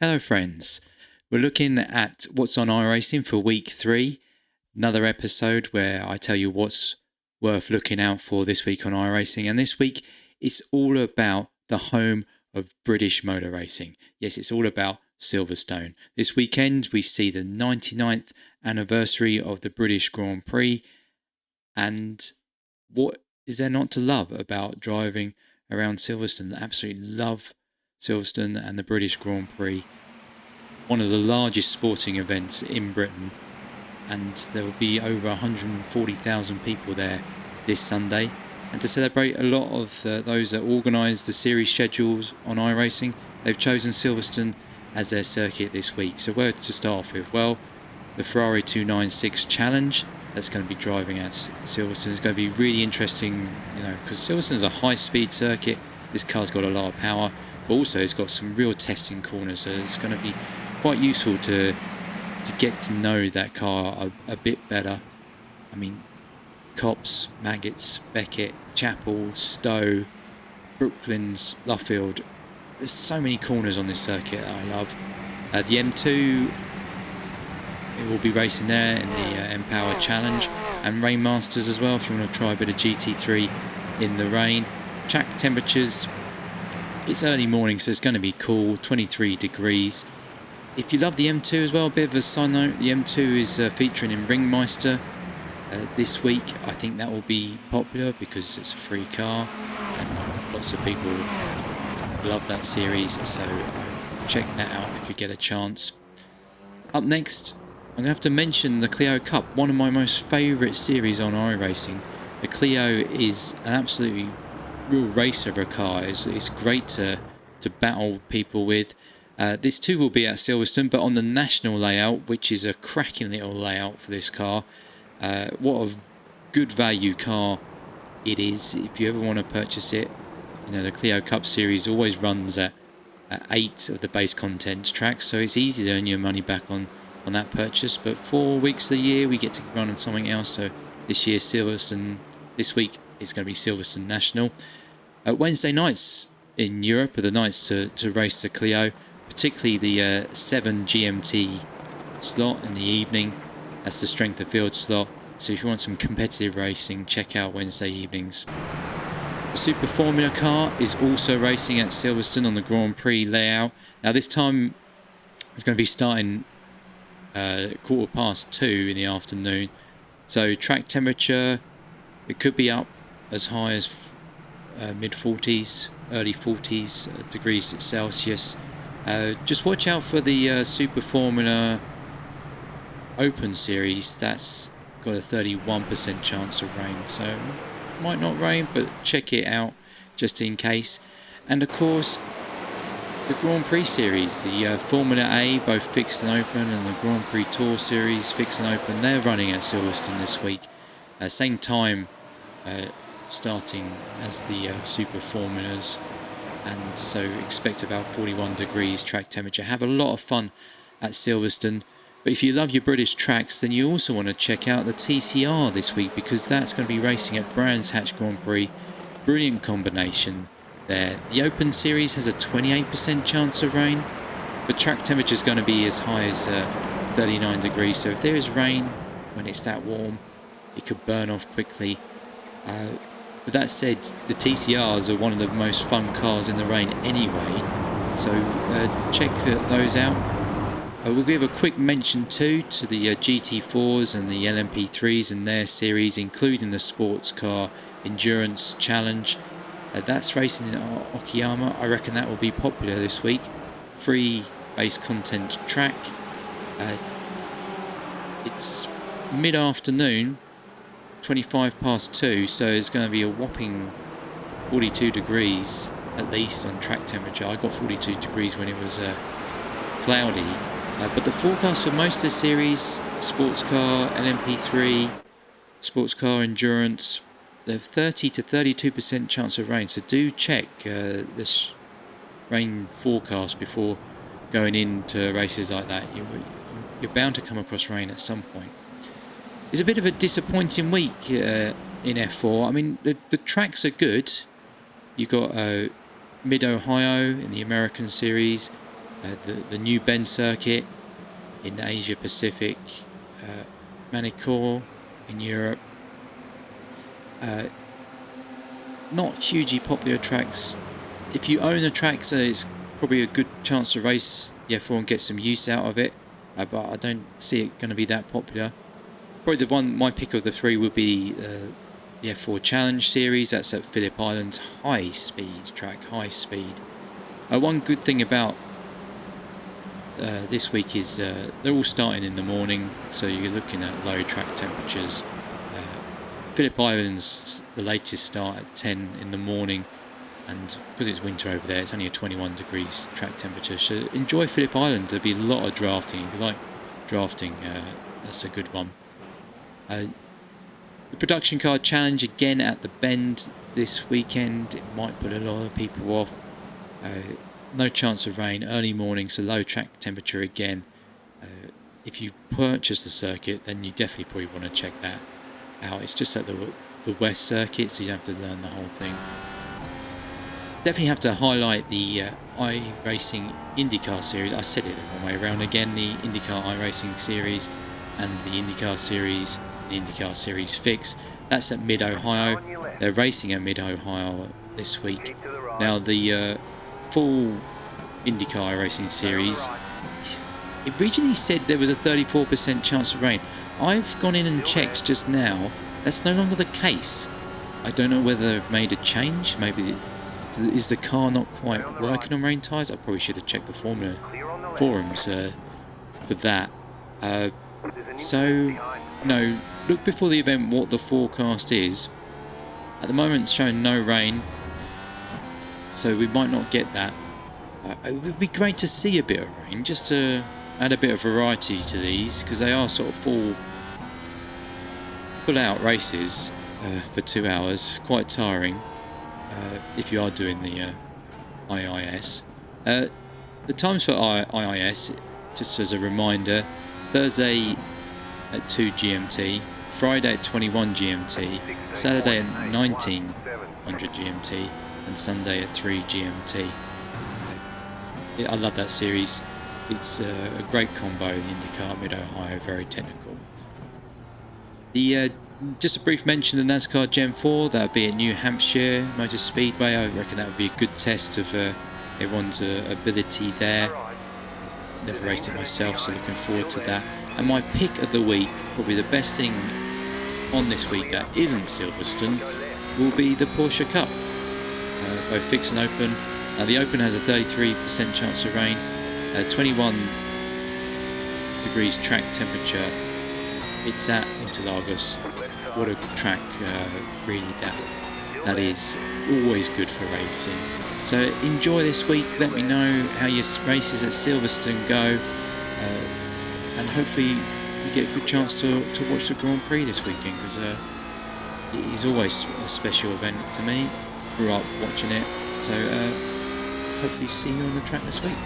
Hello friends, we're looking at what's on iRacing for week 3, another episode where I tell you what's worth looking out for this week on iRacing, and this week it's all about the home of British motor racing. Yes, it's all about Silverstone. This weekend we see the 99th anniversary of the British Grand Prix, and what is there not to love about driving around Silverstone? I absolutely love Silverstone and the British Grand Prix, one of the largest sporting events in Britain, and there will be over 140,000 people there this Sunday. And to celebrate, a lot of those that organise the series schedules on iRacing, they've chosen Silverstone as their circuit this week. So where to start off with? Well, the Ferrari 296 Challenge that's going to be driving at Silverstone is going to be really interesting, because Silverstone is a high-speed circuit. This car's got a lot of power, but also it's got some real testing corners, so it's going to be quite useful to get to know that car a bit better. I mean, Copse, Maggots, Beckett, Chapel, Stowe, Brooklands, Luffield. There's so many corners on this circuit that I love. The M2, it will be racing there in the Empower Challenge, and Rain Masters as well if you want to try a bit of GT3 in the rain. Track temperatures, it's early morning, so it's going to be cool, 23 degrees. If you love the M2 as well, a bit of a side note, the M2 is featuring in Ringmeister this week. I think that will be popular because it's a free car and lots of people love that series, so check that out if you get a chance. Up next, I'm going to have to mention the Clio Cup, one of my most favourite series on iRacing. The Clio is an absolutely real racer of a car. It's great to battle people with. This too will be at Silverstone, but on the national layout, which is a cracking little layout for this car. What a good value car it is if you ever want to purchase it. The Clio Cup series always runs at 8 of the base contents tracks, so it's easy to earn your money back on that purchase. But 4 weeks of the year we get to run on something else, so this year Silverstone, this week it's going to be Silverstone National. Wednesday nights in Europe are the nights to race the Clio, particularly the 7 GMT slot in the evening. That's the strength of field slot, so if you want some competitive racing, check out Wednesday evenings. The Super Formula car is also racing at Silverstone on the Grand Prix layout. Now this time it's going to be starting 2:15 in the afternoon, so track temperature, it could be up as high as mid-40s, early 40s degrees Celsius. Just watch out for the Super Formula Open Series. That's got a 31% chance of rain, so it might not rain, but check it out just in case. And of course, the Grand Prix Series, the Formula A, both fixed and open, and the Grand Prix Tour Series, fixed and open, they're running at Silverstone this week. Same time starting as the Super Formulas, and so expect about 41 degrees track temperature. Have a lot of fun at Silverstone. But if you love your British tracks, then you also want to check out the TCR this week, because that's going to be racing at Brands Hatch Grand Prix. Brilliant combination there. The Open Series has a 28% chance of rain, but track temperature is going to be as high as 39 degrees. So if there is rain when it's that warm, it could burn off quickly. But that said, the TCRs are one of the most fun cars in the rain anyway, so check those out. We'll give a quick mention too to the GT4s and the LMP3s and their series, including the Sports Car Endurance Challenge. That's racing in Okayama. I reckon that will be popular this week. Free base content track. It's mid-afternoon, 2:25, so it's going to be a whopping 42 degrees at least on track temperature. I got 42 degrees when it was cloudy. But the forecast for most of the series, Sports Car, LMP3, Sports Car Endurance, they have 30 to 32% chance of rain. So do check this rain forecast before going into races like that. You're bound to come across rain at some point. It's a bit of a disappointing week in F4. I mean, the tracks are good. You've got Mid-Ohio in the American Series. the New Bend circuit in Asia Pacific, Manicourt in Europe. Not hugely popular tracks. If you own a track, so it's probably a good chance to race the F4 and get some use out of it. But I don't see it going to be that popular. Probably my pick of the three would be the F4 Challenge Series. That's at Phillip Island's high speed track, high speed. One good thing about this week is they're all starting in the morning, so you're looking at low track temperatures. Phillip Island's the latest start at 10 in the morning, and because it's winter over there, it's only a 21 degrees track temperature. So enjoy Phillip Island. There'll be a lot of drafting. If you like drafting, that's a good one. The Production Car Challenge again at the Bend this weekend. It might put a lot of people off. No chance of rain, early morning, so low track temperature again. If you purchase the circuit, then you definitely probably want to check that out. It's just at the West Circuit, so you have to learn the whole thing. Definitely have to highlight the iRacing IndyCar Series. I said it the wrong way around again. The IndyCar iRacing Series and the IndyCar Series, the IndyCar Series Fix. That's at Mid-Ohio. They're racing at Mid-Ohio this week. Now the full IndyCar iRacing Series, it originally said there was a 34% chance of rain. I've gone in and checked just now. That's no longer the case. I don't know whether they've made a change. Maybe is the car not quite working on rain tyres? I probably should have checked the Formula forums for that. So, look before the event what the forecast is. At the moment it's showing no rain, so we might not get that. It would be great to see a bit of rain, just to add a bit of variety to these, because they are sort of full out races for 2 hours, quite tiring if you are doing the IIS. The times for IIS, just as a reminder: Thursday at 2 GMT, Friday at 21 GMT, Saturday at 1900 GMT, and Sunday at 3 GMT. I love that series. It's a great combo, the IndyCar Mid-Ohio, very technical. Just a brief mention of the NASCAR Gen 4, that would be at New Hampshire Motor Speedway. I reckon that would be a good test of everyone's ability there. Never raced it myself, so looking forward to that. And my pick of the week, probably the best thing on this week that isn't Silverstone, will be the Porsche Cup, both fixed and open. The open has a 33% chance of rain, 21 degrees track temperature. It's at Interlagos. What a track, really, that is always good for racing. So enjoy this week. Let me know how your races at Silverstone go, and hopefully you get a good chance to watch the Grand Prix this weekend, because it is always a special event to me. Grew up watching it, so hopefully see you on the track this week.